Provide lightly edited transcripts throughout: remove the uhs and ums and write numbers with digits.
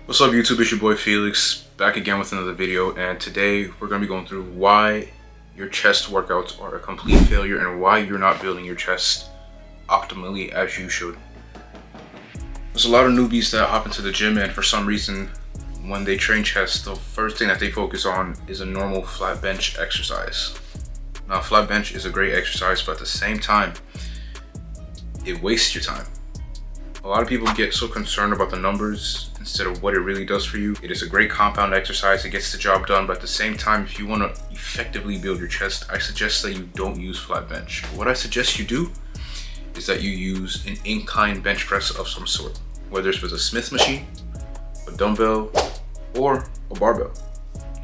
What's up YouTube, it's your boy Felix, back again with another video, and today we're going to be going through why your chest workouts are a complete failure and why you're not building your chest optimally as you should. There's a lot of newbies that hop into the gym, and for some reason when they train chest, the first thing that they focus on is a normal flat bench exercise. Now flat bench is a great exercise, but at the same time it wastes your time. A lot of people get so concerned about the numbers instead of what it really does for you. It is a great compound exercise, it gets the job done, but at the same time, if you want to effectively build your chest, I suggest that you don't use flat bench. What I suggest you do is that you use an incline bench press of some sort, whether it's with a Smith machine, a dumbbell, or a barbell.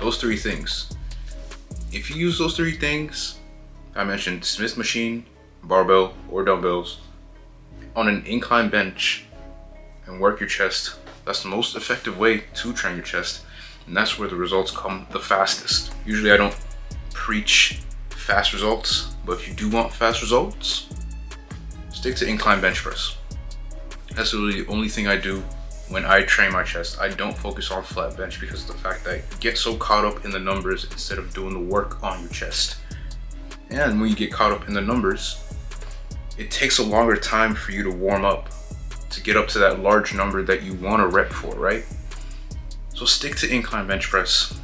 Those three things. If you use those three things, I mentioned Smith machine, barbell, or dumbbells, on an incline bench and work your chest, that's the most effective way to train your chest, and that's where the results come the fastest. Usually I don't preach fast results, but if you do want fast results, stick to incline bench press. That's really the only thing I do when I train my chest. I don't focus on flat bench because of the fact that you get so caught up in the numbers instead of doing the work on your chest. And when you get caught up in the numbers, it takes a longer time for you to warm up, to get up to that large number that you want to rep for, right? So stick to incline bench press.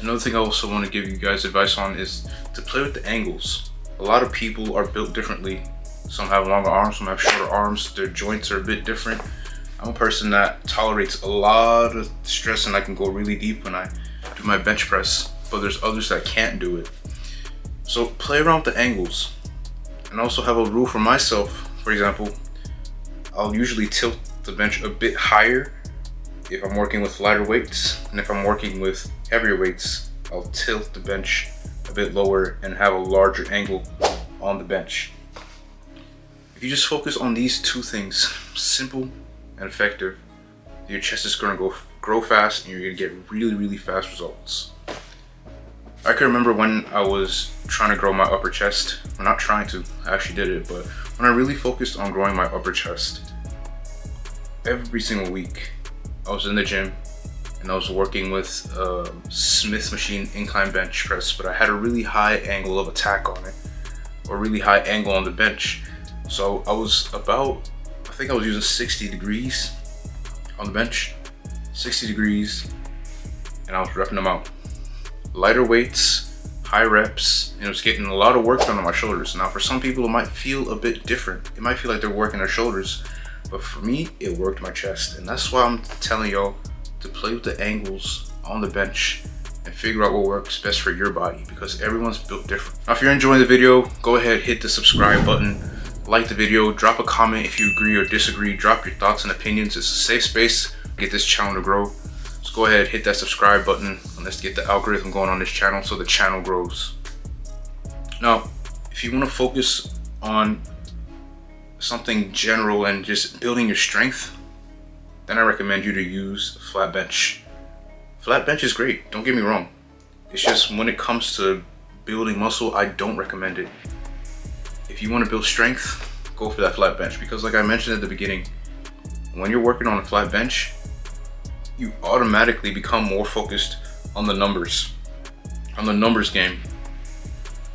Another thing I also want to give you guys advice on is to play with the angles. A lot of people are built differently. Some have longer arms, some have shorter arms. Their joints are a bit different. I'm a person that tolerates a lot of stress and I can go really deep when I do my bench press, but there's others that can't do it. So play around with the angles. And I also have a rule for myself. For example, I'll usually tilt the bench a bit higher if I'm working with lighter weights, and if I'm working with heavier weights, I'll tilt the bench a bit lower and have a larger angle on the bench. If you just focus on these two things, simple and effective, your chest is going to grow fast and you're going to get really fast results. I can remember when I was trying to grow my upper chest. Well, not trying to, I actually did it, but when I really focused on growing my upper chest, every single week I was in the gym and I was working with Smith machine incline bench press, but I had a really high angle of attack on it, or really high angle on the bench. So I was about, I think I was using 60 degrees on the bench, 60 degrees, and I was repping them out. Lighter weights, high reps, and it was getting a lot of work done on my shoulders. Now for some people it might feel a bit different. It might feel like they're working their shoulders, but for me it worked my chest, and that's why I'm telling y'all to play with the angles on the bench and figure out what works best for your body, because everyone's built different. Now if you're enjoying the video, go ahead, hit the subscribe button, like the video, drop a comment if you agree or disagree, drop your thoughts and opinions. It's a safe space to get this channel to grow. So go ahead, hit that subscribe button, and let's get the algorithm going on this channel so the channel grows. Now, if you want to focus on something general and just building your strength, then I recommend you to use flat bench. Flat bench is great, don't get me wrong. It's just when it comes to building muscle, I don't recommend it. If you want to build strength, go for that flat bench, because like I mentioned at the beginning, when you're working on a flat bench, you automatically become more focused on the numbers game.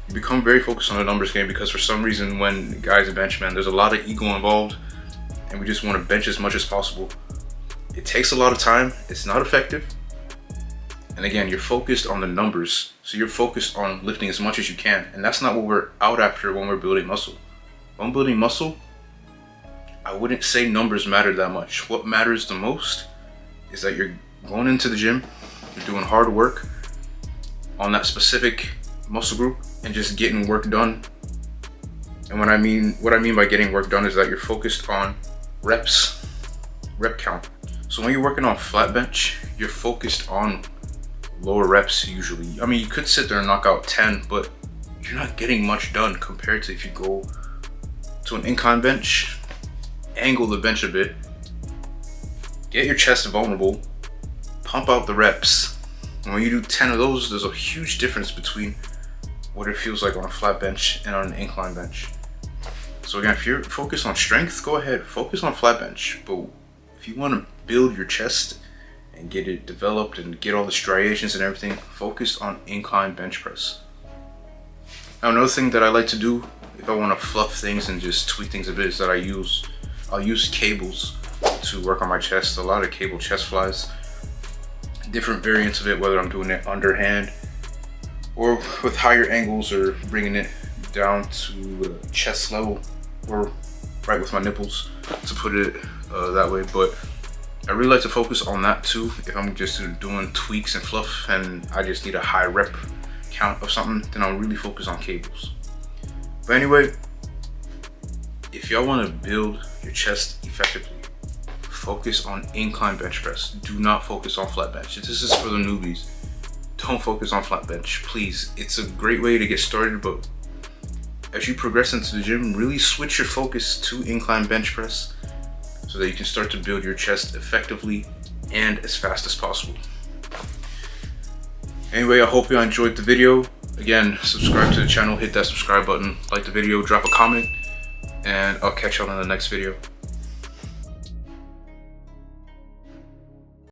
You become very focused on the numbers game because for some reason when guys are bench, man, there's a lot of ego involved and we just want to bench as much as possible. It takes a lot of time, it's not effective, and again, you're focused on the numbers, so you're focused on lifting as much as you can, and that's not what we're out after when we're building muscle. When I'm building muscle, I wouldn't say numbers matter that much. What matters the most is that you're going into the gym, you're doing hard work on that specific muscle group and just getting work done. And what I mean by getting work done is that you're focused on reps, rep count. So when you're working on flat bench, you're focused on lower reps usually. I mean, you could sit there and knock out 10, but you're not getting much done compared to if you go to an incline bench, angle the bench a bit, get your chest vulnerable, pump out the reps. And when you do 10 of those, there's a huge difference between what it feels like on a flat bench and on an incline bench. So again, if you're focused on strength, go ahead, focus on flat bench. But if you want to build your chest and get it developed and get all the striations and everything, focus on incline bench press. Now, another thing that I like to do if I want to fluff things and just tweak things a bit is that I'll use cables to work on my chest. A lot of cable chest flies, different variants of it, whether I'm doing it underhand or with higher angles or bringing it down to chest level or right with my nipples, to put it that way. But I really like to focus on that too. If I'm just doing tweaks and fluff and I just need a high rep count of something, then I'll really focus on cables. But anyway, if y'all want to build your chest effectively, focus on incline bench press. Do not focus on flat bench. This is for the newbies. Don't focus on flat bench, please. It's a great way to get started, but as you progress into the gym, really switch your focus to incline bench press so that you can start to build your chest effectively and as fast as possible. Anyway, I hope you enjoyed the video. Again, subscribe to the channel, hit that subscribe button, like the video, drop a comment, and I'll catch y'all in the next video.